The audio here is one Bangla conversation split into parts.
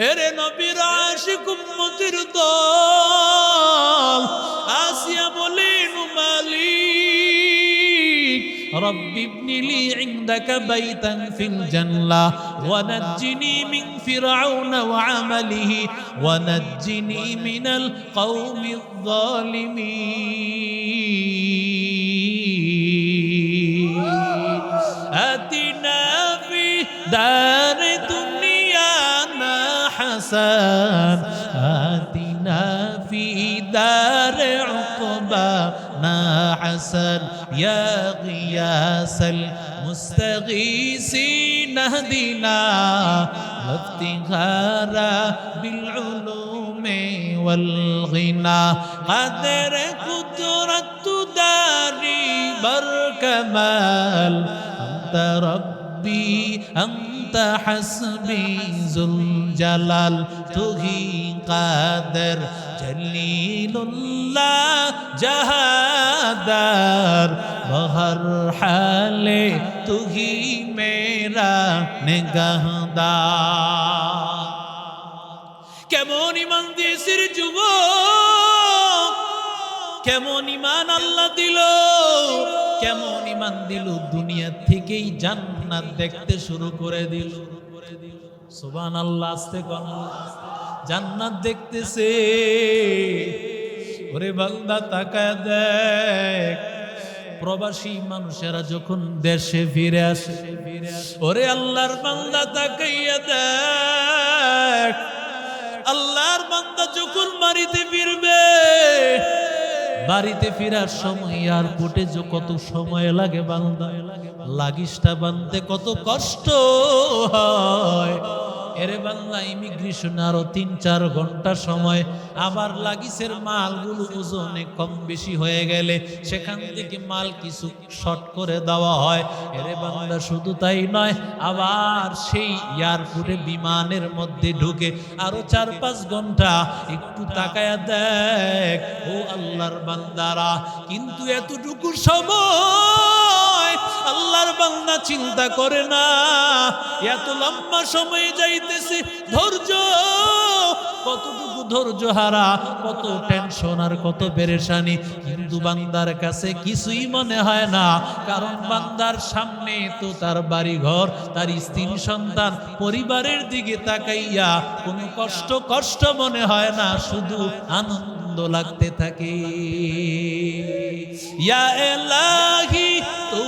এরে নবীর আশিক উম্মতের দল আসিয়া বলেন মালিক রব্বি ইবনি লি ইনদাকা বাইতান ফিল জান্নাহ ওয়া নাজ্জিনি মিন ফিরআউনা ওয়া আমালিহি ওয়া নাজ্জিনি মিনাল কওমিয যালিমিন আতিনা ফি দার দুনিয়ানা হাসান আতিনা ফি দার উকবানা হাসান ইয়া গিয়াসাল মুস্তাগীসিন আহদিনা ওয়াফতিখারা বিল উলুমি ওয়াল গিনা কাদের কুদরত দারি বরকমাল আনতা রব্বি আনতা হাসবি যুল জালাল তুহি কাদের জলিলুল্লাহ জাহাদার বহর হালে তুহি মেরা নিগাহদার কেমন ইমান দিয়েছিস যুবক কেমন ইমান আল্লাহ দিল কেমন ইমান দিল দুনিয়া থেকেই জান্নাত দেখতে শুরু করে দিল সুবহানাল্লাহ আস্তে কোন জান্নাত দেখতেছে ওরে বান্দা তাকায় দেখ প্রবাসী মানুষেরা যখন দেশে ফিরে আসে ওরে আল্লাহর বান্দা তাকাইয়া দেখ আল্লাহর বান্দা যখন বাড়িতে ফিরবে বাড়িতে ফেরার সময় এয়ারপোর্টে যে কত সময় লাগে বান্দা লাগেজটা বানতে কত কষ্ট হয় এরে বাংলা ইমিগ্রেশনে আরো ৩-৪ ঘন্টা সময় আবার লাগেজের মালগুলো ওজনে কম বেশি হয়ে গেলে সেখান থেকে মাল কিছু শর্ট করে দেওয়া হয় এরে বাংলা শুধু তাই নয় আবার সেই এয়ারপোর্টে বিমানের মধ্যে ঢুকে আরো ৪-৫ ঘন্টা একটু তাকায়া দেখ ও আল্লাহর বান্দারা কিন্তু এতটুকু সময় আল্লাহর বান্দা চিন্তা করে না এত লম্বা সময় যাইতেছে ধৈর্য কতটুকু ধৈর্য হারা কত টেনশন আর কত পেরেশানি কিন্তু বান্দার কাছে কিছুই মনে হয় না কারণ বান্দার সামনে তো তার বাড়ি ঘর তার স্ত্রী সন্তান পরিবারের দিকে তাকাইয়া কোনো কষ্ট মনে হয় না শুধু আনন্দ লাগতে থাকে ইয়া ইলাহি তু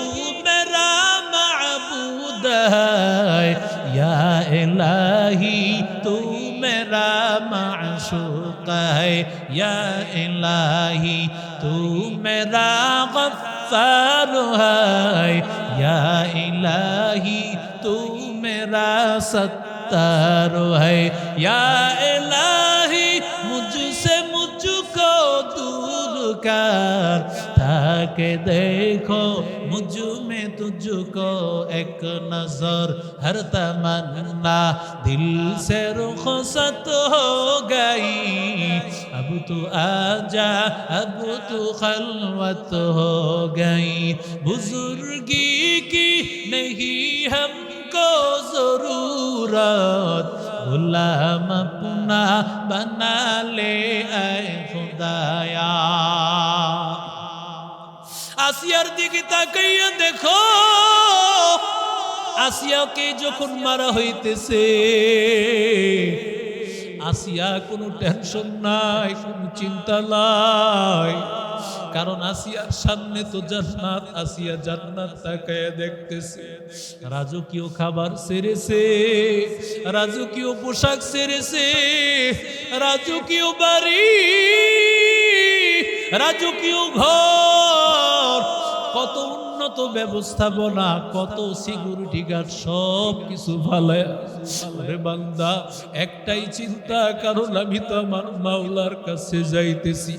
মেরা মাবুদ है या इलाही तू मेरा माशूक है या इलाही तू मेरा गफ्फार है या इलाही तू मेरा सत्तार है या इलाही मुझसे मुझको दूर कर ताकि देखो मुझ में तुझको एक नजर हर तमन्ना दिल से रुखसत हो गई अब तू आजा अब तू खलवत हो गई बुजुर्गी की नहीं हमको जरूरत गुलाम अपना बना ले ऐ खुदाया আসিয়ার দিকে তাকাইয়া দেখো আসিয়াকে যখন মারা হইতেছে আসিয়া কোনো টেনশন নাই কোনো চিন্তা নাই কারণ আসিয়ার সামনে তো জান্নাত আসিয়া জান্নাত তাকায় দেখতেছে রাজকীয় খাবার সেরেছে রাজকীয় পোশাক সেরেছে রাজকীয় বাড়ি রাজকীয় ঘর কত উন্নত ব্যবস্থাপনা কত সিকিউরিটি গার্ড সব কিছু ভালো রে বান্দা একটাই চিন্তা কারণ আমি তো আমার মাওলার কাছে যাইতেছি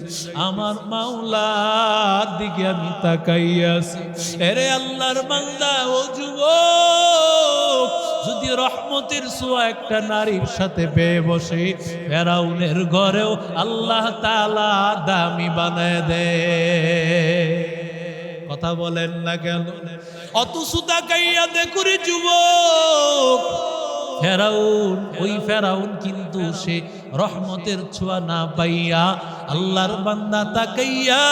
আমার মাওলার দিকে আমি তাকাইয়া আছি আরে আল্লাহর বান্দা ও যুবক যদি রহমতের ছোঁয়া একটা নারীর সাথে পেয়ে বসে ফেরাউনের ঘরেও আল্লাহ তাআলা দামি বানায় দেয় কথা বলেন না কেন অত সুতা কাইয়া দেখুরে যুবক ফেরাউন, ওই ফেরাউন কিন্তু সে রহমতের ছোঁয়া না পাইয়া আল্লাহর বান্দা তাকাইয়া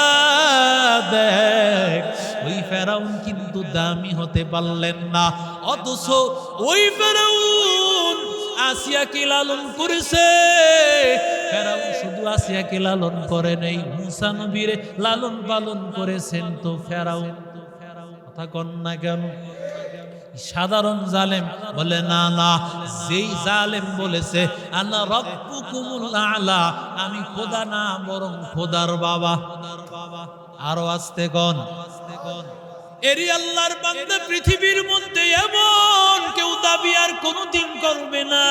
দেখ, ওই ফেরাউন কিন্তু দামি হতে পারলেন না। অথচ ওই ফেরাউন আসিয়াকে লালন করেছে। ফেরাউন শুধু আসিয়াকে লালন করে নাই, মুসা নবীরে লালন পালন করেছেন। তো ফেরাউন কথা কন না কেন? সাধারণ জালেম বলে না না, যেই জালেম বলেছে আনা রব্বুকুমুল আলা, আমি খোদা না বরং খোদার বাবা। আরো আস্তে কোন, এরি আল্লাহর বান্দা পৃথিবীর মধ্যে এমন কেউ দাবি আর কোনোদিন করবে না।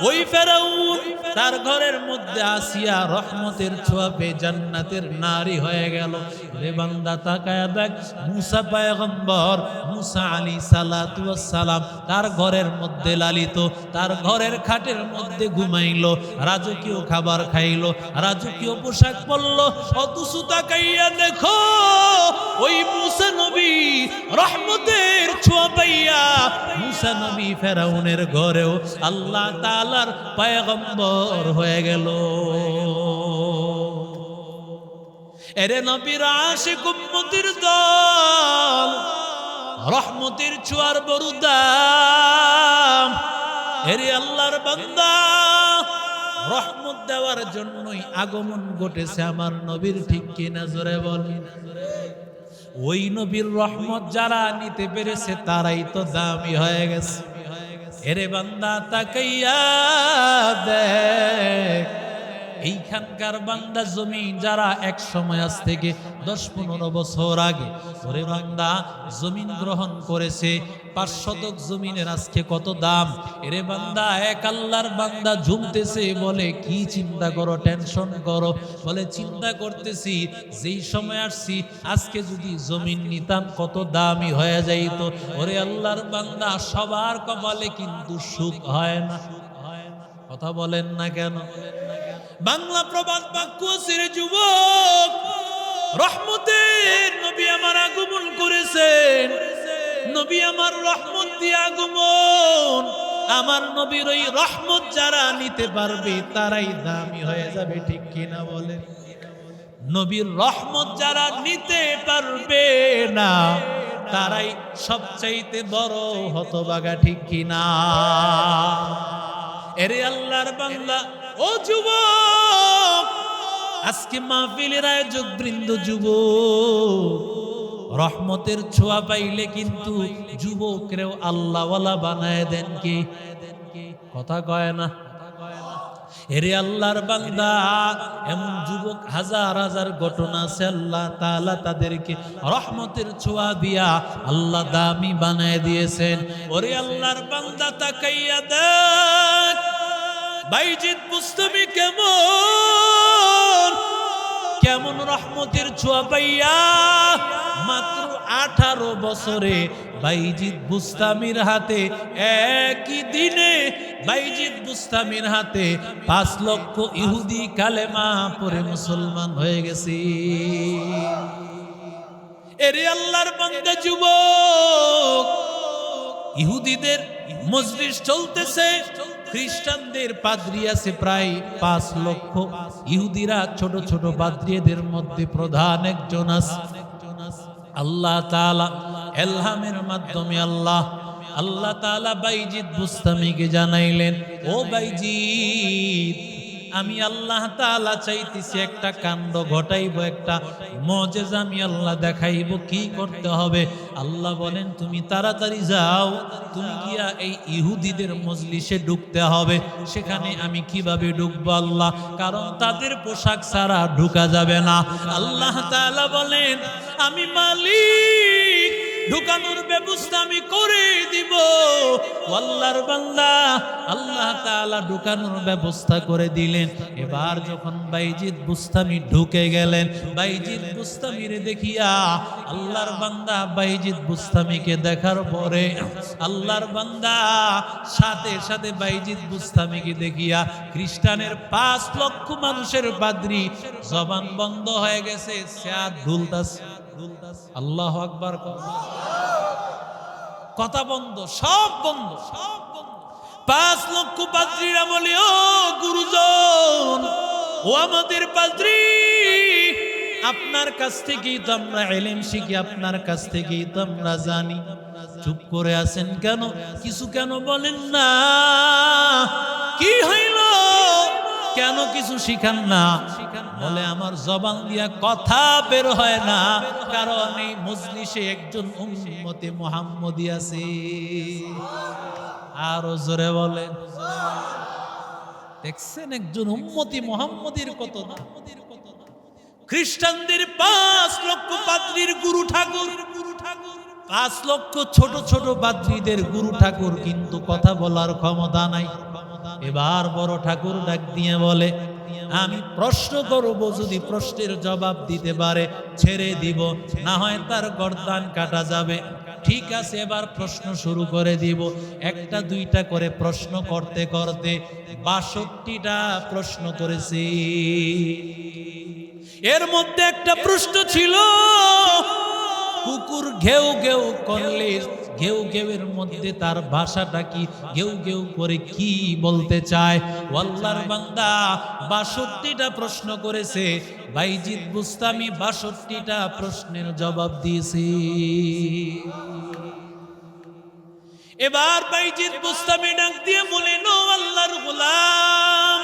ওই ফেরাউন তার ঘরের মধ্যে আসিয়া রহমতের ছোঁয়া পেয়ে জান্নাতের নারী হয়ে গেল। রে বান্দা তাকায়া দেখ, মুসা পয়গম্বর, মুসা আলাইহিস সালাতু ওয়াস সালাম তার ঘরের মধ্যে লালিত, তার ঘরের খাটের মধ্যে ঘুমাইলো, রাজকীয় খাবার খাইলো, রাজকীয় পোশাক পরলো। অথচ তাকাইয়া দেখো ওই মুসা নবী রহমতের ছোঁয়া পাইয়া মুসা নবী ফেরাউনের ঘরেও আল্লাহ তাআলার পয়গম্বর হয়ে গেল। এরে নবীর আশিক উম্মতের দল, রহমতের ছোঁয়ার বড় দাম। এরে আল্লাহর বান্দা, রহমত দেওয়ার জন্যই আগমন ঘটেছে আমার নবীর, ঠিক কিনা জোরে বলেন? ওই নবীর রহমত যারা নিতে পেরেছে তারাই তো দামি হয়ে গেছে। এরে বান্দা তাকাইয়া দেখ, এইখানকার বান্দা জমিন যারা এক সময় আজ থেকে 10-15 বছর আগে ওরে বান্দা জমিন গ্রহণ করেছে, 5 শতক জমিনের আজকে কত দাম। এরে বান্দা এক আল্লাহর বান্দা ঝুমতেছে, বলে কি চিন্তা করো, টেনশন করো? বলে চিন্তা করতেছি যেই সময় আসছি আজকে যদি জমিন নিতাম কত দামি হয়ে যাইতো। ওরে আল্লাহর বান্দা, সবার কপালে কিন্তু সুখ হয় না। কথা বলেন না কেন? বাংলা প্রবাদ বাক্য আছে রে যুবক, রহমতের নবী আমার আগমন করেছেন, নবী আমার রহমত দিয়ে আগমন। আমার নবীর ওই রহমত যারা নিতে পারবে তারাই দামি হয়ে যাবে, ঠিক কিনা বলেন? নবীর রহমত যারা নিতে পারবে না তারাই সবচাইতে বড় হতভাগা, ঠিক কিনা? এরে আল্লাহর বান্দা, ও যুবক, আজকে মাহফিলের আয়োজক বৃন্দ যুবক, রহমতের ছোঁয়া পাইলে কিন্তু যুবকরেও আল্লাহওয়ালা বানায় দেন কে? কথা কয় না? এরে আল্লাহর বান্দা, এমন যুবক হাজার হাজার ঘটনা আছে, আল্লাহ তাআলা তাদেরকে রহমতের ছোঁয়া দিয়া আল্লাহ দামি বানায় দিয়েছেন। ওরে আল্লাহর বান্দা তাকাইয়া দেখ, বাইজিদ বুস্তামি কেমন কেমন রহমতের ছোঁয়া পাইয়া মাত্র 18 বছরে বাইজিদ বুস্তামির হাতে, একই দিনে বাইজিদ বুস্তামির হাতে 5 লক্ষ ইহুদি কালেমা পড়ে মুসলমান হয়ে গেছে। এরে আল্লাহর বান্দা যুবক, ইহুদিদের মজলিস চলতেছে, খ্রিস্টানদের পাদ্রী আছে প্রায় 5 লক্ষ। ইহুদিরা ছোট ছোট পাদ্রীদের মধ্যে প্রধান একজন আছে। আল্লাহ তাআলা ইলহামের মাধ্যমে আল্লাহ তাআলা বাইজিদ বুস্তামিকে জানাইলেন, ও বাইজিদ, আমি আল্লাহ তাআলা চাইতেছি একটা কাণ্ড ঘটাইব, একটা মুজিজা আমি আল্লাহ দেখাইব। কি করতে হবে? আল্লাহ বলেন, তুমি তাড়াতাড়ি যাও, তুমি গিয়া এই ইহুদিদের মজলিসে ঢুকতে হবে। সেখানে আমি কিভাবে ঢুকবো আল্লাহ? কারণ তাদের পোশাক ছাড়া ঢুকা যাবে না। আল্লাহ তাআলা বলেন, আমি মালিক, ঢুকানোর ব্যবস্থা আমি করে দিব। আল্লাহর বান্দা, আল্লাহ তাআলা ঢুকানোর ব্যবস্থা করে দিলেন। এবার যখন বাইজিদ বুস্তামি ঢুকে গেলেন, বাইজিদ বুস্তামিরে দেখিয়া আল্লাহর বান্দা বাইজিদ বুস্তামিকে দেখার পরে আল্লাহর বান্দা সাথে সাথে বাইজিদ বুস্তামিকে দেখিয়া খ্রিস্টানের 5 লক্ষ মানুষের পাদ্রী জবান বন্ধ হয়ে গেছে, স্যার ঢুলতাছে। আল্লাহু আকবার, কথা বন্ধ, সব বন্ধ। 5 লক্ষ পাদ্রীরা বলে, ও গুরুজন, ও আমাদের পাদ্রী, আপনার কাছ থেকেই তো আমরা ইলম শিখি, আপনার কাছ থেকেই তো আমরা জানি। চুপ করে আছেন কেন? কিছু কেন বলেন না? কি হইল? কেন কিছু শিখান না? বলে, আমার জবান দিয়া কথা বের হয় না, কারণ এই মজলিসে একজন উম্মতে মুহাম্মদী আছে। আরো জোরে বলেন। দেখছেন একজন উম্মতি মুহাম্মদীর কত দাম। খ্রিস্টানদের 5 লক্ষ পাদ্রীর গুরু ঠাকুর, 5 লক্ষ ছোট ছোট পাদ্রীদের গুরু ঠাকুর, কিন্তু কথা বলার ক্ষমতা নাই। এবার বড় ঠাকুর ডাক দিয়ে বলে, আমি প্রশ্ন করব, যদি প্রশ্নের জবাব দিতে পারে ছেড়ে দিব, না হয় তার গর্দান কাটা যাবে। ঠিক আছে, এবার প্রশ্ন শুরু করে দিব। একটা দুইটা করে প্রশ্ন করতে করতে ৬২টা প্রশ্ন করেছি। এর মধ্যে একটা প্রশ্ন ছিল, কুকুর ঘেউ ঘেউ করলে ঘেউ ঘেউয়ের মধ্যে তার ভাষাটা কি, ঘেউ ঘেউ করে কি বলতে চায়? আল্লাহর বান্দা ৬২টা প্রশ্ন করেছে। বাইজিদ বুস্তামি ৬২টা প্রশ্নের জবাব দিয়েছি। এবার বাইজিদ বুস্তামি ডাক দিয়ে বলেন, ও আল্লাহর গোলাম,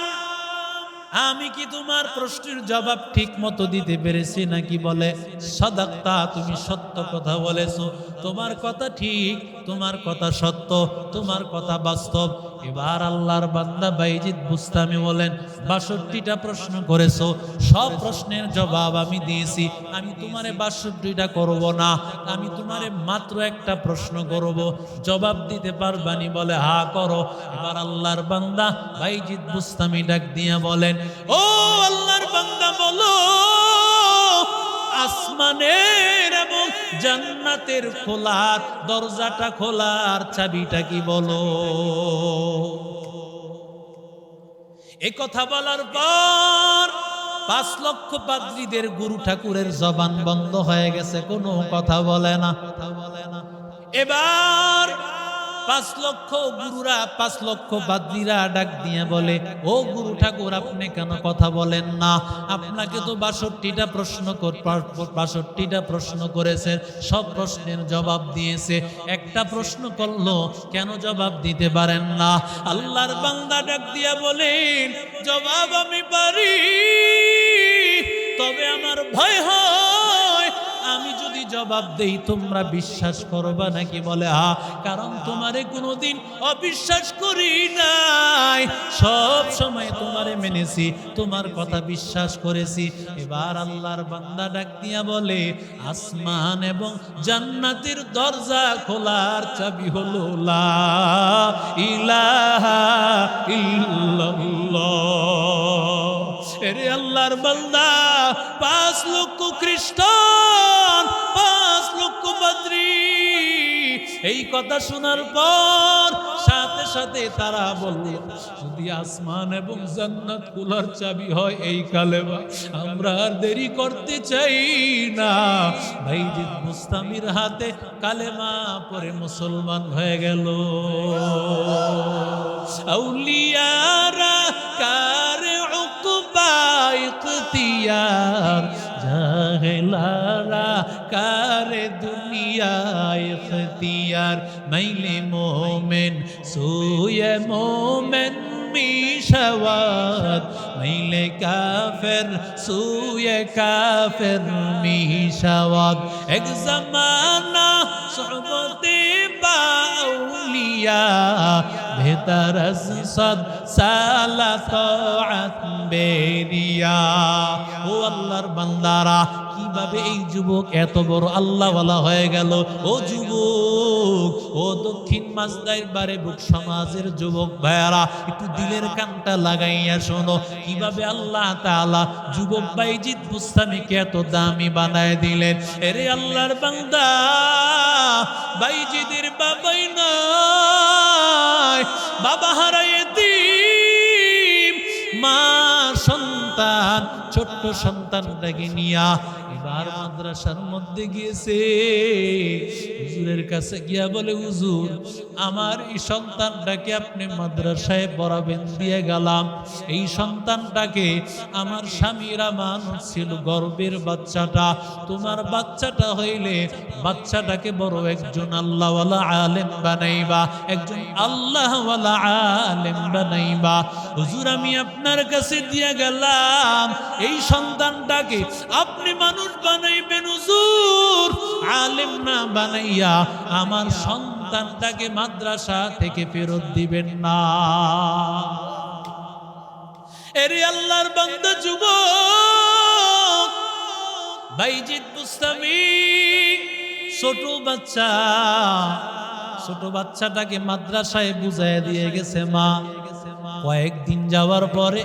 আমি কি তোমার প্রশ্নের জবাব ঠিক মতো দিতে পেরেছি নাকি? বলে, সাদাক্তা, তুমি সত্য কথা বলেছো, তোমার কথা ঠিক, তোমার কথা সত্য, তোমার কথা বাস্তব। এবার আল্লাহর বান্দা বাইজিদ বুস্তামি বলেন, ৬২টা প্রশ্ন করেছো, সব প্রশ্নের জবাব আমি দিয়েছি, আমি তোমারে ৬২টা করব না, আমি তোমারে মাত্র একটা প্রশ্ন করব, জবাব দিতে পারবানি? বলে, হা করো। এবার আল্লাহর বান্দা বাইজিদ বুস্তামি ডাক দিয়ে বলেন, ও আল্লাহর বান্দা, বলো, আসমানের এবং জান্নাতের খোলার দরজাটা খোলার চাবিটা কি, বলো। এ কথা বলার পর ৫ লক্ষ পাদ্রীদের গুরু ঠাকুরের জবান বন্ধ হয়ে গেছে, কোনো কথা বলে না। এবার ৫ লক্ষ গুরুরা, ৫ লক্ষ পাদ্রীরা ডাক দিয়ে বলে, ও গুরু ঠাকুর, আপনি কেন কথা বলেন না? আপনাকে তো ৬২টা প্রশ্ন করেছেন, সব প্রশ্নের জবাব দিয়েছে, একটা প্রশ্ন করলো, কেন জবাব দিতে পারেন না? আল্লাহর বান্দা ডাক দিয়া বলেন, জবাব আমি পারি, তবে আমার ভয় হয় আমি যদি জবাব দেই তোমরা বিশ্বাস করবা নাকি? বলে, হ্যাঁ, কারণ তোমারে কোনোদিন অবিশ্বাস করি নাই, সব সময় তোমারে মেনেছি, তোমার কথা বিশ্বাস করেছি। এবার আল্লাহর বান্দা ডাক দিয়া বলে, আসমান এবং জান্নাতের দরজা খোলার চাবি হলো লা ইলাহা ইল্লাল্লাহ। এরে আল্লাহর বান্দা, ৫ লক্ষ খ্রিস্টান, ৫ লক্ষ পাদ্রী এই কথা শোনার পর সাথে সাথে তারা বলল, যদি আসমান এবং জান্নাত খোলার চাবি হয় এই কালেমা, আমরা আর দেরি করতে চাই না। বাইজিদ বুস্তামির হাতে কালেমা পড়ে মুসলমান হয়ে গেল। আউলিয়ারা কারে উকবা ইখতিয়ার, জাহেলারা কারে দুনিয়া ইখতিয়ার, মাইলে মোমেন সুয়ে মোমেন মিশাওয়াত, মাইলে কাফের সুয়ে কাফের মিশাওয়াত। এক জামানা সোহবতে বাউলিয়া, ভেতর সদ সালা তাআত বেরিয়া। ও আল্লাহর বান্দারা, কিভাবে এই যুবক এত বড় আল্লাহওয়ালা হয়ে গেল? ও যুবক, ও দক্ষিণ মাছদাইর বারে বুক সমাজের যুবক ভাইয়ারা, একটু দিলের কানটা লাগাইয়া শোনো, কিভাবে আল্লাহ তাআলা যুবক বাইজিদ বুস্তামিকে এত দামি বানায় দিলেন। এরে আল্লাহর বান্দা, বাইজিদের বাবাই নাই, বাবা হারায় এতিম, মা সন্তান সন্তান, ছোট্ট সন্তানটাকে নিয়া এবার মাদ্রাসার মধ্যে গিয়েছে। হুজুরের কাছে গিয়া বলে, হুজুর আমার এই সন্তানটাকে আপনি মাদ্রাসায় পড়াবেন দিয়ে গেলাম। এই সন্তানটাকে আমার স্বামীর আমানত ছিল, গর্বের বাচ্চাটা। তোমার বাচ্চাটা হইলে বাচ্চাটাকে বড় একজন আল্লাহওয়ালা আলেম বানাইবা, একজন আল্লাহওয়ালা আলেম বানাইবা। হুজুর আমি আপনার কাছে দিয়ে গেলাম, এই সন্তানটাকে আপনি মানুষ বানাইবেন হুজুর, আলেম না বানাইয়া আমার সন্তানটাকে মাদ্রাসা থেকে ফেরত দিবেন না। এরে আল্লাহর বান্দা যুবক বাইজিদ বুস্তামি, ছোট বাচ্চাটাকে মাদ্রাসায় বুঝায় দিয়ে গেছে মা। কয়েকদিন যাওয়ার পরে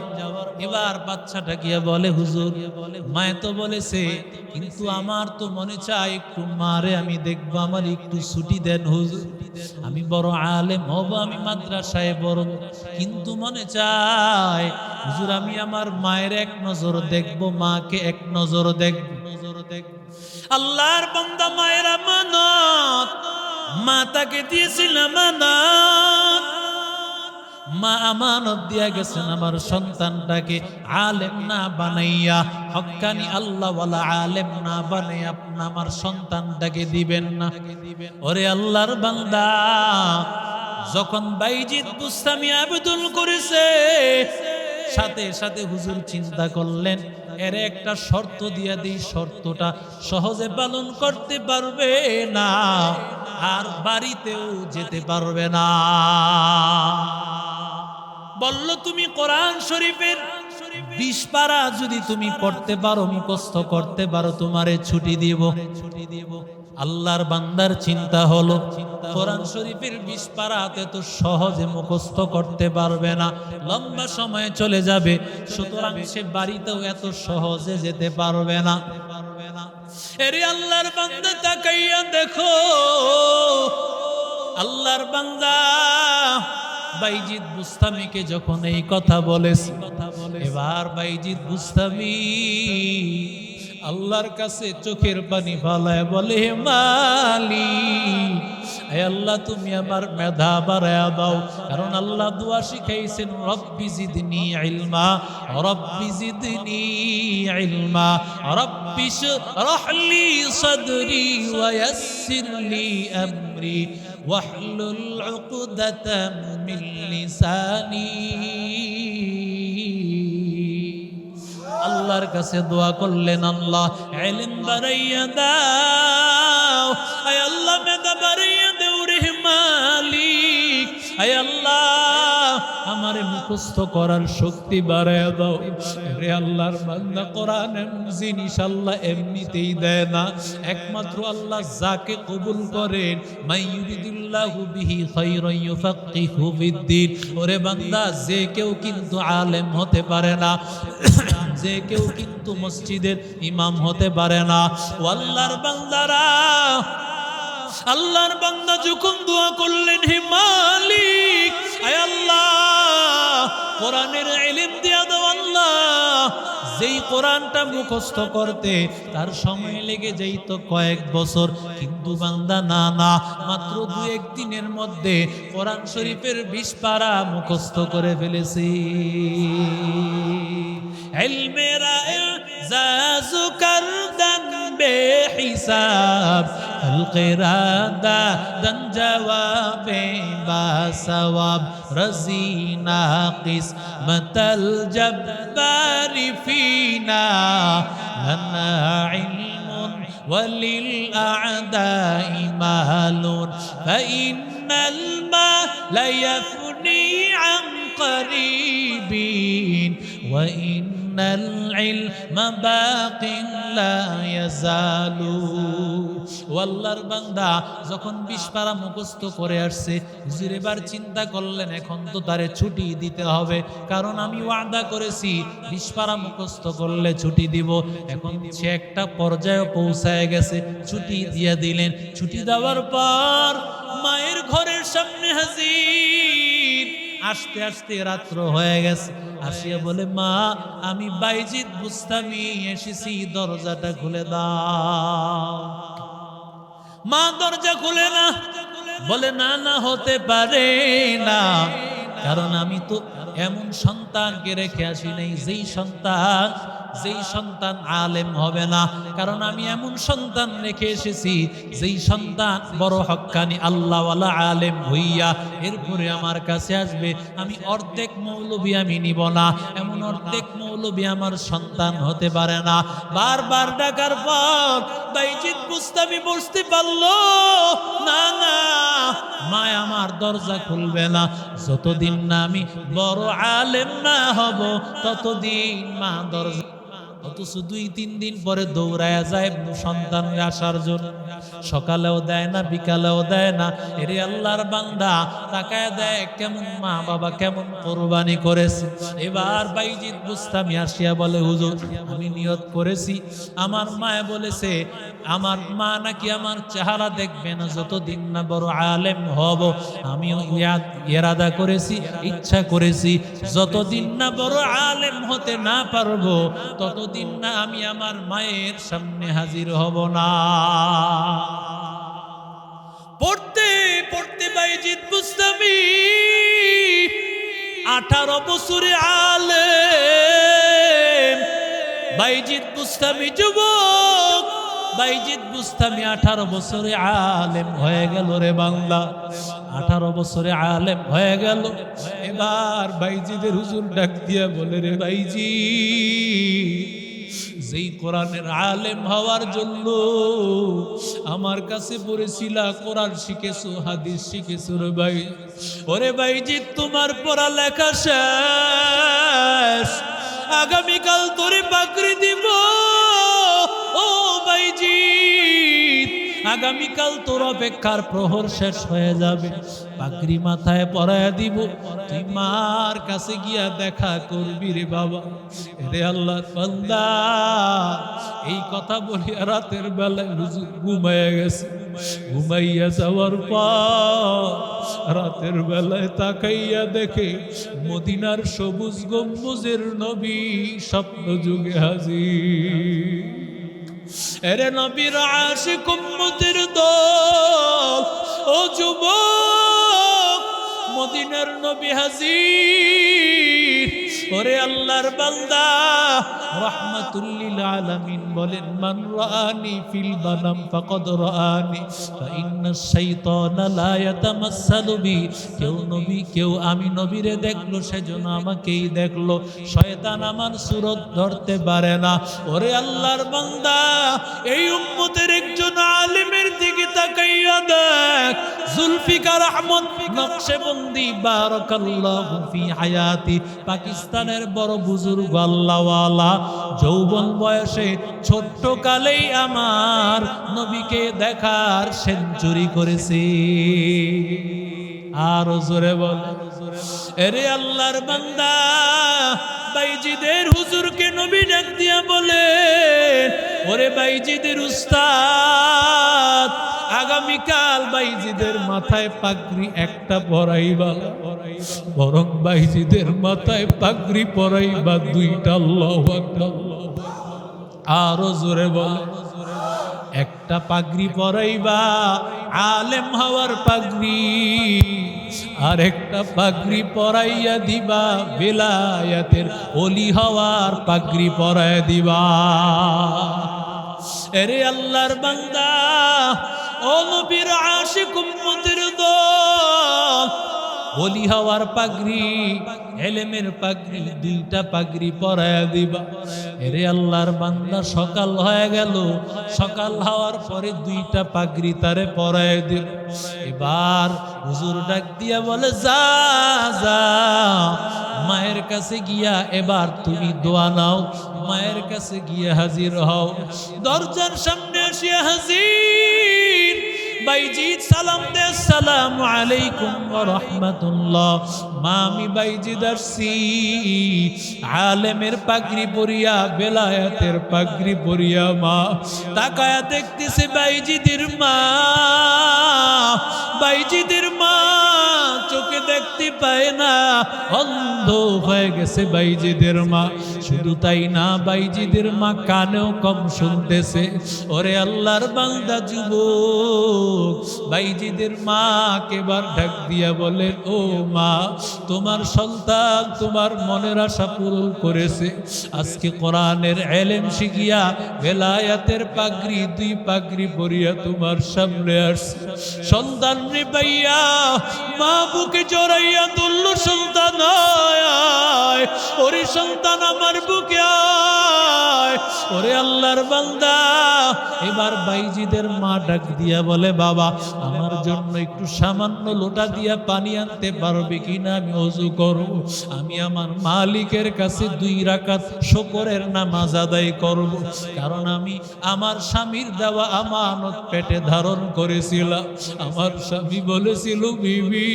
এবার বাচ্চাটা গিয়ে বলে, হুজুর মায়ে তো বলেছে, কিন্তু আমার তো মনে চায় একটু মারে আমি দেখবো, আমার একটু ছুটি দেন হুজুর। আমি বড় আলেম হব, আমি মাদ্রাসায় বড়, কিন্তু মনে চায় হুজুর আমি আমার মায়ের এক নজর দেখবো, মাকে এক নজর দেখবো। আল্লাহর বান্দা মায়ের আমানত, মা তাকে দিয়েছিল আমানত, মা আমানত দিয়া গেছেন আমার সন্তানটাকে আলেম না বানাইয়া, হক্কানি আল্লাহওয়ালা আলেম না বানাইয়া আপনি আমার সন্তানটাকে দিবেন না। ওরে আল্লাহর বান্দা, যখন বাইজিদ বুস্তামি আবেদন করেছে, সাথে সাথে হুজুর চিন্তা করলেন এর একটা শর্ত দিয়া দিই, শর্তটা সহজে পালন করতে পারবে না আর বাড়িতেও যেতে পারবে না। বলল তুমি কোরআন শরীফের 20 পারা যদি তুমি পড়তে পারো, মুখস্থ করতে পারো, তোমারে ছুটি দিব। আল্লাহর বান্দার চিন্তা হলো কোরআন শরীফের 20 পারাতে তো সহজে মুখস্থ করতে পারবে না, লম্বা সময় চলে যাবে, সুতরাং সে বাড়িতেও এত সহজে যেতে পারবে না। এরে আল্লাহর বান্দা তাকাইয়া দেখো, আল্লাহর বান্দা বাইজিদ বুস্তামিকে যখন এই কথা বলেছে, এবার বাইজিদ বুস্তামি আল্লাহর কাছে চোখের পানি ফালায় বলে, হে মালিক, হে আল্লাহ তুমি আমার মেধা বাড়ায়া দাও। কারণ আল্লাহ দোয়া শিখাইছেন, রব্বি জিদনি ইলমা, রব্বি জিদনি ইলমা, রব্বি শরহ লি সাদরি ওয়া ইয়াসসির লি আমরি ওয়াহলুল উকদাতাম মিন লিসানি। আল্লাহর কাছে দোয়া করলেন, আল্লাহ ইলম বাড়াইয়া দাও, আয় আল্লাহ মেধা বাড়াইয়া দেও রে মালিক, আয় আল্লাহ আমারে মুখস্থ করার শক্তি বাড়াইয়া দাও। রে আল্লাহর বান্দা, কোরআন এমন জিনিস আল্লাহ এমনিতেই দেয় না, একমাত্র আল্লাহ যাকে কবুল করেন, মাই ইউরিদুল্লাহু বিহি খায়রান ইউফাক্কিহু ফিদ্দীন। ওরে বান্দা, যে কেউ কিন্তু আলেম হতে পারে না, যে কেউ কিন্তু মসজিদের ইমাম হতে পারে না। ও আল্লাহর বান্দারা, আল্লাহর বান্দা যখন দোয়া করলেন, হে মালিক, আয় আল্লাহ কোরআনের ইলম দিয়া দাও আল্লাহ। যেই কোরআনটা মুখস্থ করতে তার সময় লেগে যাইত কয়েক বছর, কিন্তু বান্দা না, মাত্র 2-1 দিনের মধ্যে কোরআন শরীফের 20 পারা মুখস্থ করে ফেলেছি। ইলমেরা ইজাজু করদান বেহিসাব, القرادة دن جواب باسواب، رزينا قسمة الجبار فينا، لنا علم وللأعداء مال، فإن المال يفني عن قريب، وإن العلم باق لا يزال। আল্লাহর বান্দা যখন 20 পারা মুখস্থ করে আসছে, হুজুর এবার চিন্তা করলেন এখন তো তারে ছুটি দিতে হবে, কারণ আমি ওয়াদা করেছি 20 পারা মুখস্থ করলে ছুটি দিব। এখন সে একটা পর্যায়ে পৌঁছায় গেছে, ছুটি দিয়ে দিলেন। ছুটি দেওয়ার পর মায়ের ঘরের সামনে হাজির আস্তে আস্তে রাত্র হয়ে গেছে। আসিয়া বলে, মা আমি বাইজিদ বুস্তামি এসেছি, দরজাটা খুলে দাও। মা দরজা খুলে না, বলে না না হতে পারে না, কারণ আমি তো এমন সন্তানকে রেখে আসি নাই যেই সন্তান আলেম হবে না, কারণ আমি এমন সন্তান রেখে এসেছি যেই সন্তান বড় হক্কানি আল্লাহওয়ালা আলেম হইয়া এরপরে আমার কাছে আসবে। আমি অর্ধেক মৌলবী আমি নিব না, এমন অর্ধেক মৌলবী আমার সন্তান হতে পারে না। বারবার ডাকার পর বাইজিদ বুস্তামি বুঝতে পারলো না না, মা আমার দরজা খুলবে না, যতদিন না আমি বড় আলেম না হব ততদিন মা দরজা। অথচ 2-3 দিন পরে দৌড়ায়া যায় সন্তান আসার জন্য, সকালেও দেয় না বিকালেও দেয় না। এরে আল্লাহর বান্দা তাকায় দেয় কেমন মা বাবা কেমন কোরবানি করেছে। এবার বাইজিদ বুস্তামি আসিয়া বলে, হুজুর আমি নিয়ত করেছি, আমার মায়ে বলেছে আমার মা নাকি আমার চেহারা দেখবে না যতদিন না বড় আলেম হব। আমিও ইরাদা করেছি, ইচ্ছা করেছি, যতদিন না বড় আলেম হতে না পারবো ততদিন না আমি আমার মায়ের সামনে হাজির হব না। পড়তে পড়তে বাইজিদ বুস্তামি 18 বছরে আলেম। বাইজিদ বুস্তামি যুবক, বাইজিদ বুস্তামি 18 বছরে আলেম হয়ে গেল রে বাংলা, 18 বছরে আলেম হয়ে গেল। এবার বাইজিদের হুজুর ডাক দিয়া বলে, রে বাইজি, যেই কোরআনের আলেম হওয়ার জন্য আমার কাছে পড়েছিলা, কোরআন শিখেছো, হাদিস শিখেছো রে ভাই, ওরে বাইজিদ তোমার পড়ালেখা শেষ, আগামীকাল তোরে পাকড়ি দিব। ও বাইজিদ, আগামীকাল তোর অপেক্ষার প্রহর শেষ হয়ে যাবে, পাগড়ি মাথায় পরায়া দিব, তুই মার কাছে গিয়া দেখা করবি রে বাবা। রে আল্লাহর বান্দা, এই কথা বলিয়া রাতের বেলায় হুজুর ঘুমাইয়া গেছে। ঘুমাইয়া যাওয়ার পর রাতের বেলায় তাকাইয়া দেখে মদিনার সবুজ গম্বুজের নবী স্বপ্ন যুগে হাজির। এরে নবীর আশিক উম্মতের দল, ও যুবক মদিনার নবী হাজির। ওরে আল্লাহর বান্দা, রাহমাতুল লিল আলামিন বলেন, মান রাআনি ফিল মানাম ফাকাদ রাআনি ফা ইন্নাশ শাইতানা লা ইয়াতামাসসালু বি। কেউ আমি নবীরে দেখলো সেজন্য আমাকেই দেখলো, শয়তান আমার সুরত ধরতে পারে না। ওরে আল্লাহর বান্দা, এই উম্মতের একজন আলেমের দিকে তাকাইয়া দেখ, জুলফিকার আহমদ নকশবন্দি বারাকাল্লাহু ফি হায়াতি, পাকিস্তানের বড় বুজুর্গ আল্লাহওয়ালা, যৌবন বয়সে ছোট্ট কালেই আমার নবীকে দেখার সেঞ্চুরি করেছে। আর জোরে বল, এরে আল্লাহর বান্দা, বাইজিদের হুজুরকে নবী ডাক দিয়া বলে, ওরে বাইজিদের উস্তাদ, আগামীকাল বাইজিদের মাথায় পাগড়ি একটা পরাইবা, বরং বাইজিদের মাথায় পাগড়ি পরাইবা 2টা। আল্লাহু আকবার। আরো জোরে বলে, একটা পাগড়ি পরাইবা আলেম হওয়ার পাগড়ি, আর একটা পাগড়ি পরাইয়া দিবা বেলায়াতের ওলি হওয়ার পাগড়ি পরাইয়া দিবা। এরে আল্লাহর বান্দা, ও নবীর আশিক উম্মতের দল, ওলি হওয়ার পাগড়ি, এলেমের পাগড়ি, 2টা পাগড়ি পরাইয়া দিবা। এরে আল্লাহর বান্দা, সকাল হয়ে গেল, সকাল হওয়ার পরে 2টা পাগড়ি তারে পরাইয়া দিল। এবার হুজুর ডাক দিয়া বলে, যা যা মায়ের কাছে গিয়া এবার তুমি দোয়া নাও, মায়ের কাছে গিয়া হাজির হও। দরজার সামনে আসিয়া হাজির বাইজিদ সালাম দে, আসসালামু আলাইকুম ওয়া রাহমাতুল্লাহ। মা আমি বাইজিদ আসছি, আলেমের পাগড়ি পরিয়া, বেলায়াতের পাগড়ি পরিয়া। মা তাকায়া দেখতেছে বাইজিদের মা, বাইজিদের মা চোখে দেখতে পায় না, অন্ধ হয়ে গেছে বাইজিদের মা। শুধু তাই না, বাইজিদের মা কানেও কম শুনতেছে। ওরে আল্লাহর বান্দা যুবক, বাইজিদের মা এবার ডাক দিয়া বলেন, ও মা, তোমার সন্তান তোমার মনের আশা পূরণ করেছে। আজকে কোরআনের ইলম শিখিয়া বেলায়াতের পাগড়ি, 2 পাগড়ি পরিয়া তোমার সামনে আসছে। সন্তান রে পাইয়া মা বুকে জড়াইয়া তুলল, সন্তান আয়, ওরে সন্তান আমার বুকে আয়। ওরে আল্লাহর বান্দা, এবার বাইজিদের মা ডাক দিয়া বলে, বাবা আমার জন্য একটু সামান্য লোটা দিয়া পানি আনতে পারবে কিনা? আমি ওযু করব, আমি আমার মালিকের কাছে 2 রাকাত শুকরের নামাজ আদায় করব। কারণ আমি আমার স্বামীর দেওয়া আমানত পেটে ধারণ করেছিলাম। আমার স্বামী বলেছিল, বিবি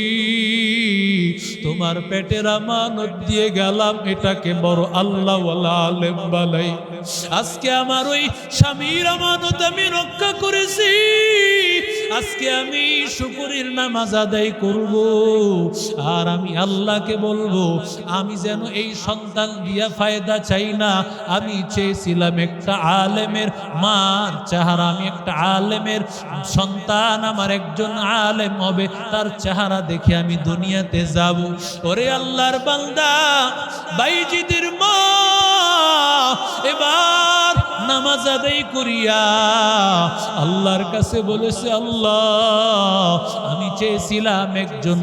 তোমার পেটের আমানত দিয়ে গেলাম, এটাকে বড় আল্লাহওয়ালা আলেম বানাই। আজকে আমার ওই স্বামীর আমানত আমি রক্ষা করেছি। আজকে আমি শুকরের নামাজ আদায় করব, আর আমি আল্লাহকে বলবো, আমি যেন এই সন্তান দিয়া ফায়দা চাই না। আমি চেয়েছিলাম একটা আলেমের মার চেহারা, আমি একটা আলেমের সন্তান, আমার একজন আলেম হবে, তার চেহারা দেখে আমি দুনিয়াতে যাব। ওরে আল্লাহর বান্দা, বাইজিদের মা এবার নামাজ আদায় করিয়া আল্লাহর কাছে বলেছে, আল্লাহ আমি চেয়েছিলাম একজন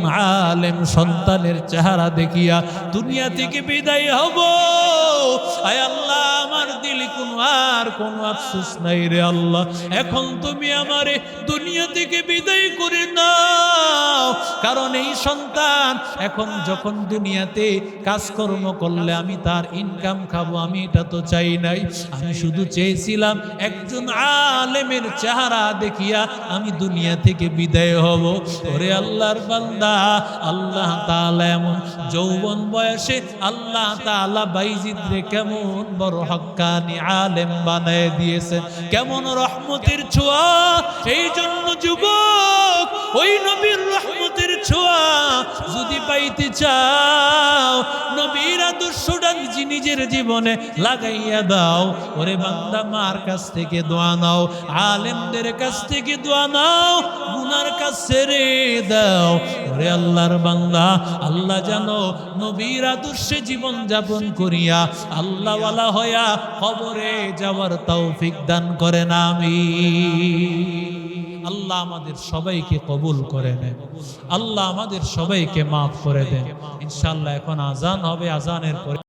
আলেম সন্তানের চেহারা দেখিয়া দুনিয়া থেকে বিদায় হব। আয় আল্লাহ, আমার দিলে কোনো আফসোস নাই রে আল্লাহ। এখন তুমি আমারে দুনিয়া থেকে বিদায় করে নাও, কারণ এই সন্তান এখন যখন দুনিয়াতে কাজকর্ম করলে আমি তার ইনকাম খাবো, আমি এটা তো চাই নাই। আমি শুধু চেয়েছিলাম একজন আলেমের চেহারা দেখিয়া আমি দুনিয়া থেকে বিদায় হব। ওরে আল্লাহর বান্দা, আল্লাহ তাআলা এমন যৌবন বয়সে আল্লাহ তাআলা বাইজিদরে কেমন বড় হক্কানি আলেম বানায় দিয়েছেন, কেমন রহমতের ছোঁয়া। এই জন্য যুবক, ওই নবীর রহমতের ছোঁয়া যদি পাইতে চাও, নবীর আদর্শটা নিজের জীবনে লাগাইয়া দাও। ওরে বান্দা, মার কাছ থেকে দোয়া নাও, আলেমদের কাছ থেকে দোয়া নাও, গুনার কাছ ছেড়ে দাও। ওরে আল্লাহর বান্দা, আল্লাহ জানো নবীর আদর্শে জীবন যাপন করিয়া আল্লাহওয়ালা হইয়া কবরে যাওয়ার তৌফিক দান করেন। আমিন। আল্লাহ আমাদের সবাইকে কবুল করে নেন, আল্লাহ আমাদের সবাইকে মাফ করে দেন। ইনশাআল্লাহ এখন আজান হবে, আজানের পরে